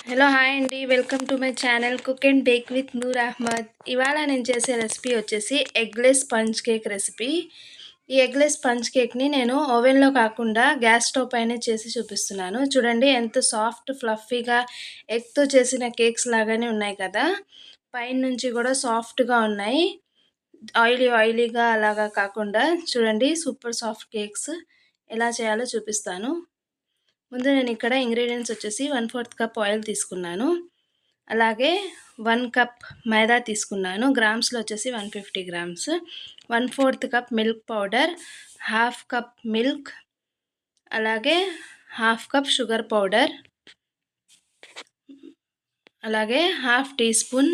Hello hi అండి, welcome to my channel cook and bake with Noor Ahmed. ఇవాళ నేను చేసే రెసిపీ వచ్చేసి ఎగ్లెస్ స్పంజ్ కేక్ రెసిపీ. ఈ ఎగ్లెస్ స్పంజ్ కేక్ని నేను ఓవెన్లో కాకుండా గ్యాస్ స్టవ్ పైనే చేసి చూపిస్తున్నాను. చూడండి ఎంత సాఫ్ట్ ఫ్లఫీగా ఎగ్తో చేసిన కేక్స్ లాగానే ఉన్నాయి కదా. పైన నుంచి కూడా సాఫ్ట్గా ఉన్నాయి, ఆయిలీగా అలాగా కాకుండా. చూడండి సూపర్ సాఫ్ట్ కేక్స్ ఎలా చేయాలో చూపిస్తాను. ముందు నేను ఇక్కడ ఇంగ్రీడియంట్స్ వచ్చేసి 1/4 కప్ ఆయిల్ తీసుకున్నాను, అలాగే 1 కప్ మైదా తీసుకున్నాను, గ్రామ్స్లో వచ్చేసి 150 grams, 1/4 cup milk powder, half cup milk, అలాగే హాఫ్ కప్ షుగర్ పౌడర్, అలాగే half teaspoon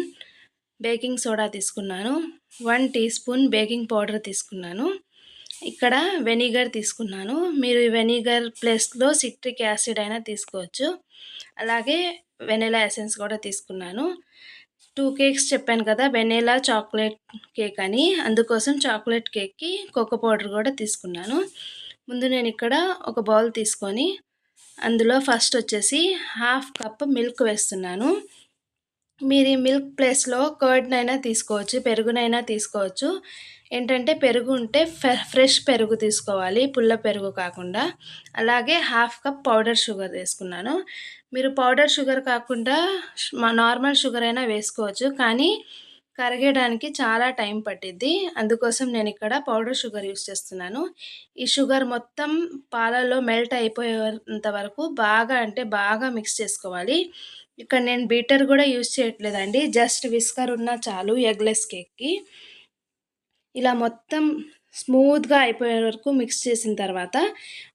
baking soda తీసుకున్నాను, 1 టీ స్పూన్ బేకింగ్ పౌడర్ తీసుకున్నాను, ఇక్కడ వెనిగర్ తీసుకున్నాను. మీరు వెనిగర్ ప్లేస్లో సిట్రిక్ యాసిడ్ అయినా తీసుకోవచ్చు. అలాగే వెనిలా ఎసెన్స్ కూడా తీసుకున్నాను. 2 కేక్స్ చెప్పాను కదా, వెనిలా చాక్లెట్ కేక్ అని, అందుకోసం చాక్లెట్ కేక్కి కోకో పౌడర్ కూడా తీసుకున్నాను. ముందు నేను ఇక్కడ ఒక బౌల్ తీసుకొని అందులో ఫస్ట్ వచ్చేసి హాఫ్ కప్ మిల్క్ వేస్తున్నాను. మీరు ఈ మిల్క్ ప్లేస్లో కర్డ్నైనా తీసుకోవచ్చు, పెరుగునైనా తీసుకోవచ్చు. ఏంటంటే పెరుగు ఉంటే ఫ్రెష్ పెరుగు తీసుకోవాలి, పుల్ల పెరుగు కాకుండా. అలాగే హాఫ్ కప్ పౌడర్ షుగర్ వేసుకున్నాను. మీరు పౌడర్ షుగర్ కాకుండా నార్మల్ షుగర్ అయినా వేసుకోవచ్చు, కానీ కరిగేయడానికి చాలా టైం పట్టిద్ది. అందుకోసం నేను ఇక్కడ పౌడర్ షుగర్ యూస్ చేస్తున్నాను. ఈ షుగర్ మొత్తం పాలలో మెల్ట్ అయిపోయేంత వరకు బాగా మిక్స్ చేసుకోవాలి. ఇక్కడ నేను బీటర్ కూడా యూస్ చేయట్లేదండి, జస్ట్ విస్కర్ ఉన్నా చాలు ఎగ్లెస్ కేక్కి. ఇలా మొత్తం స్మూత్గా అయిపోయే వరకు మిక్స్ చేసిన తర్వాత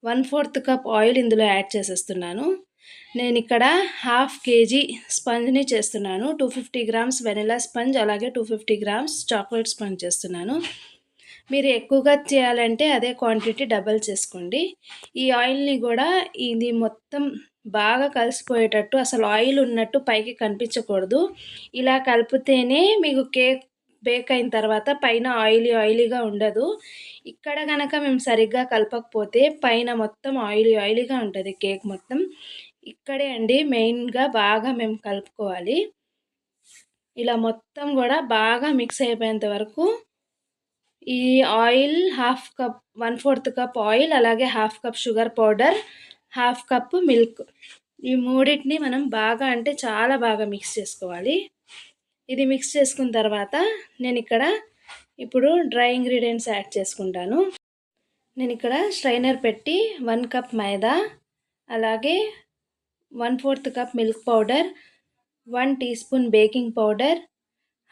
1/4 కప్ ఆయిల్ ఇందులో యాడ్ చేసేస్తున్నాను. నేను ఇక్కడ హాఫ్ కేజీ స్పంజ్ని చేస్తున్నాను. 250 గ్రామ్స్ వెనిలా స్పంజ్, అలాగే 250 గ్రామ్స్ చాక్లెట్ స్పంజ్ చేస్తున్నాను. మీరు ఎక్కువగా చేయాలంటే అదే క్వాంటిటీ డబల్ చేసుకోండి. ఈ ఆయిల్ని కూడా ఇది మొత్తం బాగా కలిసిపోయేటట్టు, అసలు ఆయిల్ ఉన్నట్టు పైకి కనిపించకూడదు. ఇలా కలిపితేనే మీకు కేక్ బేక్ అయిన తర్వాత పైన ఆయిలీగా ఉండదు. ఇక్కడ కనుక మేము సరిగ్గా కలపకపోతే పైన మొత్తం ఆయిలీగా ఉంటుంది కేక్ మొత్తం. ఇక్కడే అండి మెయిన్గా బాగా మేము కలుపుకోవాలి. ఇలా మొత్తం కూడా బాగా మిక్స్ అయిపోయేంత వరకు ఈ oil half cup 1/4 cup oil, అలాగే half cup sugar powder, half cup milk, ఈ మూడింటిని మనం చాలా బాగా మిక్స్ చేసుకోవాలి. ఇది మిక్స్ చేసుకున్న తర్వాత నేను ఇక్కడ ఇప్పుడు డ్రై ఇంగ్రీడియంట్స్ యాడ్ చేసుకుంటాను. నేను ఇక్కడ స్ట్రైనర్ పెట్టి 1 కప్ మైదా, అలాగే 1/4 cup milk powder, 1 teaspoon baking powder,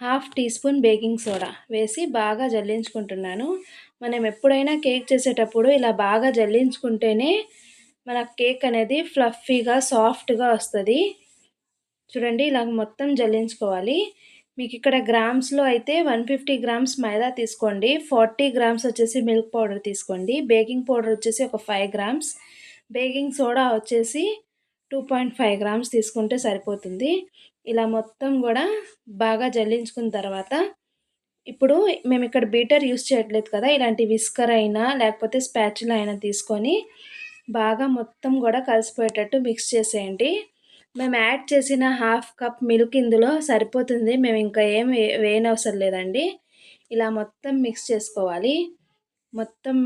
half teaspoon baking soda వేసి బాగా జల్లించుకుంటున్నాను. మనం ఎప్పుడైనా కేక్ చేసేటప్పుడు ఇలా బాగా జల్లించుకుంటేనే మన కేక్ అనేది ఫ్లఫీగా సాఫ్ట్గా వస్తుంది. చూడండి ఇలా మొత్తం జల్లించుకోవాలి. మీకు ఇక్కడ గ్రామ్స్లో అయితే 150 గ్రామ్స్ మైదా తీసుకోండి, 40 గ్రామ్స్ వచ్చేసి మిల్క్ పౌడర్ తీసుకోండి, బేకింగ్ పౌడర్ వచ్చేసి ఒక 5 గ్రామ్స్, బేకింగ్ సోడా వచ్చేసి 2.5 గ్రామ్స్ తీసుకుంటే సరిపోతుంది. ఇలా మొత్తం కూడా బాగా జల్లించుకున్న తర్వాత ఇప్పుడు మేము ఇక్కడ బీటర్ యూస్ చేయట్లేదు కదా, ఇలాంటి విస్కర్ అయినా లేకపోతే స్పాచులా అయినా తీసుకొని బాగా మొత్తం కూడా కలిసిపోయేటట్టు మిక్స్ చేసేయండి. మేము యాడ్ చేసిన హాఫ్ కప్ మిల్క్ ఇందులో సరిపోతుంది, మేము ఇంకా ఏం వేయనవసరం లేదండి. ఇలా మొత్తం మిక్స్ చేసుకోవాలి. మొత్తం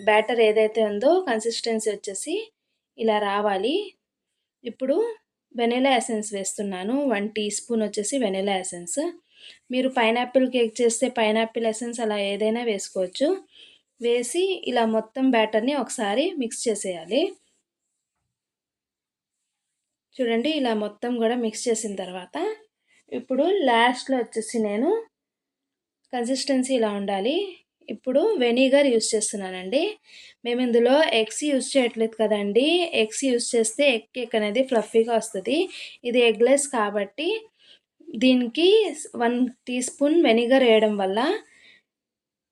బ్యాటర్ ఏదైతే ఉందో కన్సిస్టెన్సీ వచ్చేసి ఇలా రావాలి. ఇప్పుడు వెనిలా ఎసెన్స్ వేస్తున్నాను. 1 టీ స్పూన్ వచ్చేసి వెనిలా ఎసెన్స్. మీరు పైనాపిల్ కేక్ చేస్తే పైనాపిల్ ఎసెన్స్ అలా ఏదైనా వేసుకోవచ్చు. వేసి ఇలా మొత్తం బ్యాటర్ని ఒకసారి మిక్స్ చేసేయాలి. చూడండి ఇలా మొత్తం కూడా మిక్స్ చేసిన తర్వాత ఇప్పుడు లాస్ట్లో వచ్చేసి నేను కన్సిస్టెన్సీ ఇలా ఉండాలి. ఇప్పుడు వెనిగర్ యూస్ చేస్తున్నానండి. మేము ఇందులో ఎగ్స్ యూస్ చేయట్లేదు కదండి, ఎగ్స్ యూస్ చేస్తే ఎగ్ కేక్ అనేది ఫ్లఫీగా వస్తుంది. ఇది ఎగ్లెస్ కాబట్టి దీనికి 1 టీ స్పూన్ వెనిగర్ వేయడం వల్ల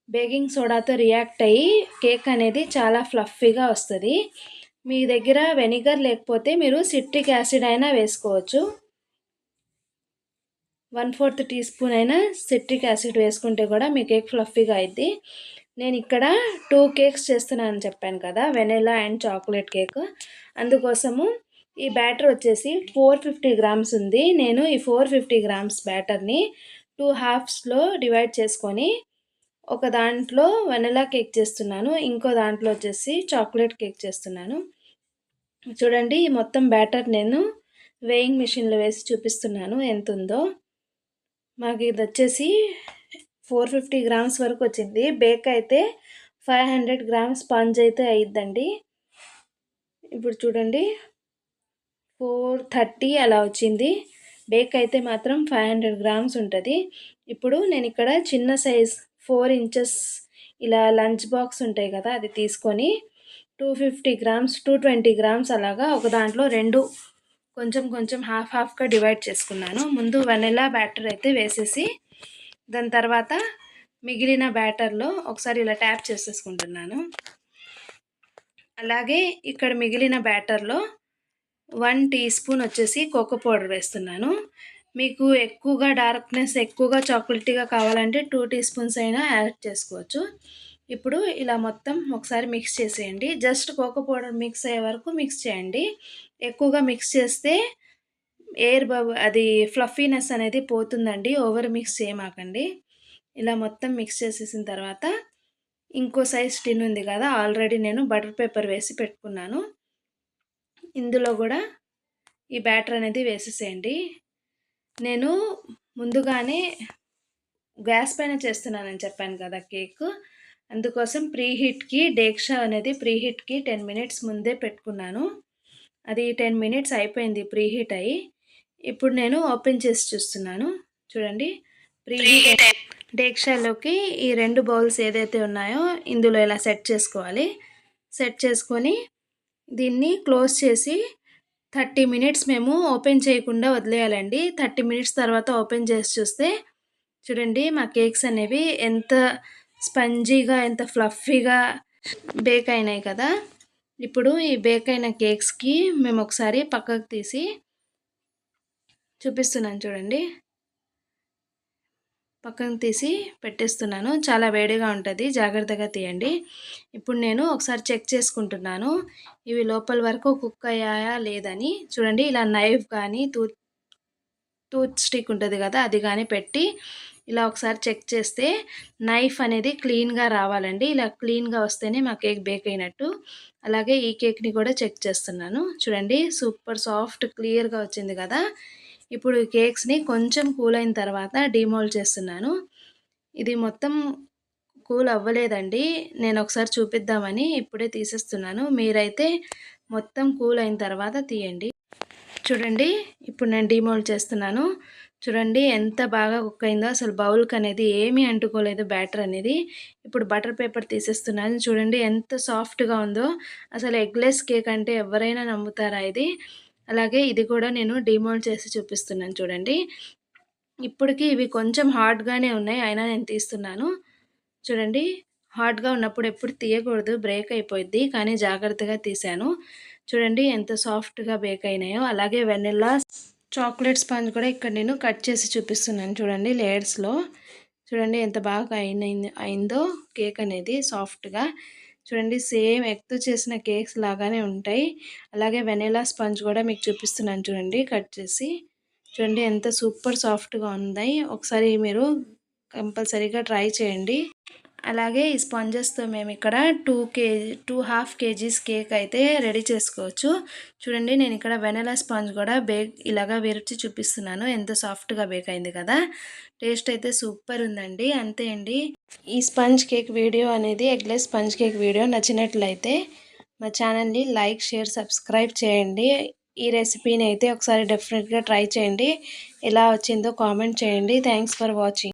బేకింగ్ సోడాతో రియాక్ట్ అయ్యి కేక్ అనేది చాలా ఫ్లఫీగా వస్తుంది. మీ దగ్గర వెనిగర్ లేకపోతే మీరు సిట్రిక్ యాసిడ్ అయినా వేసుకోవచ్చు. 1/4 టీ స్పూన్ అయినా సిట్రిక్ యాసిడ్ వేసుకుంటే కూడా మీ కేక్ ఫ్లఫీగా అయింది. నేను ఇక్కడ 2 కేక్స్ చేస్తున్నానని చెప్పాను కదా, వెనిలా అండ్ చాక్లెట్ కేక్. అందుకోసము ఈ బ్యాటర్ వచ్చేసి 450 గ్రామ్స్ ఉంది. నేను ఈ 450 గ్రామ్స్ బ్యాటర్ని 2 హాఫ్స్లో డివైడ్ చేసుకొని ఒక దాంట్లో వెనిలా కేక్ చేస్తున్నాను, ఇంకో దాంట్లో వచ్చేసి చాక్లెట్ కేక్ చేస్తున్నాను. చూడండి ఈ మొత్తం బ్యాటర్ నేను వేయింగ్ మిషన్లో వేసి చూపిస్తున్నాను ఎంత ఉందో. మాకు ఇది వచ్చేసి 450 గ్రామ్స్ వరకు వచ్చింది. బేక్ అయితే 500 గ్రామ్స్ స్పాంజ్ అయితే అయ్యిద్దండి. ఇప్పుడు చూడండి 430 అలా వచ్చింది. బేక్ అయితే మాత్రం 500 గ్రామ్స్ ఉంటుంది. ఇప్పుడు నేను ఇక్కడ చిన్న సైజ్ 4 ఇంచెస్ ఇలా లంచ్ బాక్స్ ఉంటాయి కదా, అది తీసుకొని 250 గ్రామ్స్ 220 గ్రామ్స్ అలాగా ఒక దాంట్లో రెండు కొంచెం కొంచెం హాఫ్గా డివైడ్ చేసుకున్నాను. ముందు వెనిలా బ్యాటర్ అయితే వేసేసి దాని తర్వాత మిగిలిన బ్యాటర్లో ఒకసారి ఇలా ట్యాప్ చేసేసుకుంటున్నాను. అలాగే ఇక్కడ మిగిలిన బ్యాటర్లో 1 టీ స్పూన్ వచ్చేసి కోకో పౌడర్ వేస్తున్నాను. మీకు ఎక్కువగా డార్క్నెస్ ఎక్కువగా చాక్లెటీగా కావాలంటే 2 టీ స్పూన్స్ అయినా యాడ్ చేసుకోవచ్చు. ఇప్పుడు ఇలా మొత్తం ఒకసారి మిక్స్ చేసేయండి. జస్ట్ కోకో పౌడర్ మిక్స్ అయ్యే వరకు మిక్స్ చేయండి. ఎక్కువగా మిక్స్ చేస్తే అది ఫ్లఫీనెస్ అనేది పోతుందండి. ఓవర్ మిక్స్ చేయమాకండి. ఇలా మొత్తం మిక్స్ చేసేసిన తర్వాత ఇంకో సైజ్ టిన్ ఉంది కదా, ఆల్రెడీ నేను బటర్ పేపర్ వేసి పెట్టుకున్నాను. ఇందులో కూడా ఈ బ్యాటర్ అనేది వేసేసేయండి. నేను ముందుగానే గ్యాస్ పైన చేస్తున్నానని చెప్పాను కదా కేక్, అందుకోసం ప్రీహీట్కి డేక్షా అనేది ప్రీహీట్కి 10 మినిట్స్ ముందే పెట్టుకున్నాను. అది 10 మినిట్స్ అయిపోయింది ప్రీహీట్ అయ్యి. ఇప్పుడు నేను ఓపెన్ చేసి చూస్తున్నాను. చూడండి ప్రీహీట్ డేక్షాలోకి ఈ 2 బౌల్స్ ఏదైతే ఉన్నాయో ఇందులో ఇలా సెట్ చేసుకోవాలి. సెట్ చేసుకొని దీన్ని క్లోజ్ చేసి 30 మినిట్స్ మేము ఓపెన్ చేయకుండా వదిలేయాలండి. 30 మినిట్స్ తర్వాత ఓపెన్ చేసి చూస్తే చూడండి మా కేక్స్ అనేవి ఎంత స్పంజీగా ఎంత ఫ్లఫీగా బేక్ అయినాయి కదా. ఇప్పుడు ఈ బేక్ అయిన కేక్స్కి మేము ఒకసారి పక్కకు తీసి చూపిస్తున్నాను. చూడండి పక్కన తీసి పెట్టేస్తున్నాను. చాలా వేడిగా ఉంటుంది, జాగ్రత్తగా తీయండి. ఇప్పుడు నేను ఒకసారి చెక్ చేసుకుంటున్నాను ఇవి లోపల వరకు కుక్ అయ్యాయా లేదని. చూడండి ఇలా నైఫ్ కానీ టూత్ స్టిక్ ఉంటుంది కదా, అది కానీ పెట్టి ఇలా ఒకసారి చెక్ చేస్తే నైఫ్ అనేది క్లీన్గా రావాలండి. ఇలా క్లీన్గా వస్తేనే మా కేక్ బేక్ అయినట్టు. అలాగే ఈ కేక్ని కూడా చెక్ చేస్తున్నాను. చూడండి సూపర్ సాఫ్ట్ క్లియర్గా వచ్చింది కదా. ఇప్పుడు ఈ కేక్స్ని కొంచెం కూల్ అయిన తర్వాత డీమోల్డ్ చేస్తున్నాను. ఇది మొత్తం కూల్ అవ్వలేదండి, నేను ఒకసారి చూపిద్దామని ఇప్పుడే తీసేస్తున్నాను. మీరైతే మొత్తం కూల్ అయిన తర్వాత తీయండి. చూడండి ఇప్పుడు నేను డీమోల్డ్ చేస్తున్నాను. చూడండి ఎంత బాగా కుక్ అయిందో, అసలు బౌల్కి అనేది ఏమీ అంటుకోలేదు బ్యాటర్ అనేది. ఇప్పుడు బటర్ పేపర్ తీసేస్తున్నాను. చూడండి ఎంత సాఫ్ట్గా ఉందో. అసలు ఎగ్లెస్ కేక్ అంటే ఎవరైనా నమ్ముతారా ఇది. అలాగే ఇది కూడా నేను డీమోల్డ్ చేసి చూపిస్తున్నాను. చూడండి ఇప్పటికీ ఇవి కొంచెం హార్డ్గానే ఉన్నాయి, అయినా నేను తీస్తున్నాను. చూడండి హార్డ్గా ఉన్నప్పుడు ఎప్పుడు తీయకూడదు, బ్రేక్ అయిపోద్ది, కానీ జాగ్రత్తగా తీసాను. చూడండి ఎంత సాఫ్ట్గా బేక్ అయినాయో. అలాగే వెనిల్లా చాక్లెట్ స్పాంజ్ కూడా ఇక్కడ నేను కట్ చేసి చూపిస్తున్నాను. చూడండి లేయర్స్లో చూడండి ఎంత బాగా అయిందో కేక్ అనేది సాఫ్ట్గా. చూడండి సేమ్ ఎగ్తో చేసిన కేక్స్ లాగానే ఉంటాయి. అలాగే వెనిలా స్పాంజ్ కూడా మీకు చూపిస్తున్నాను చూడండి కట్ చేసి. చూడండి ఎంత సూపర్ సాఫ్ట్గా ఉన్నాయి. ఒకసారి మీరు కంపల్సరీగా ట్రై చేయండి. అలాగే ఈ స్పాంజెస్తో మేము ఇక్కడ 2.5 కేజీస్ కేక్ అయితే రెడీ చేసుకోవచ్చు. చూడండి నేను ఇక్కడ వెనిలా స్పాంజ్ కూడా ఇలాగా విరిచి చూపిస్తున్నాను. ఎంత సాఫ్ట్గా బేక్ అయింది కదా. టేస్ట్ అయితే సూపర్ ఉందండి. అంతే అండి. ఈ స్పంజ్ కేక్ వీడియో అనేది ఎగ్లెస్ స్పంజ్ కేక్ వీడియో నచ్చినట్లయితే మా ఛానల్ని లైక్ షేర్ సబ్స్క్రైబ్ చేయండి. ఈ రెసిపీని అయితే ఒకసారి డెఫినెట్గా ట్రై చేయండి. ఎలా వచ్చిందో కామెంట్ చేయండి. Thanks for watching.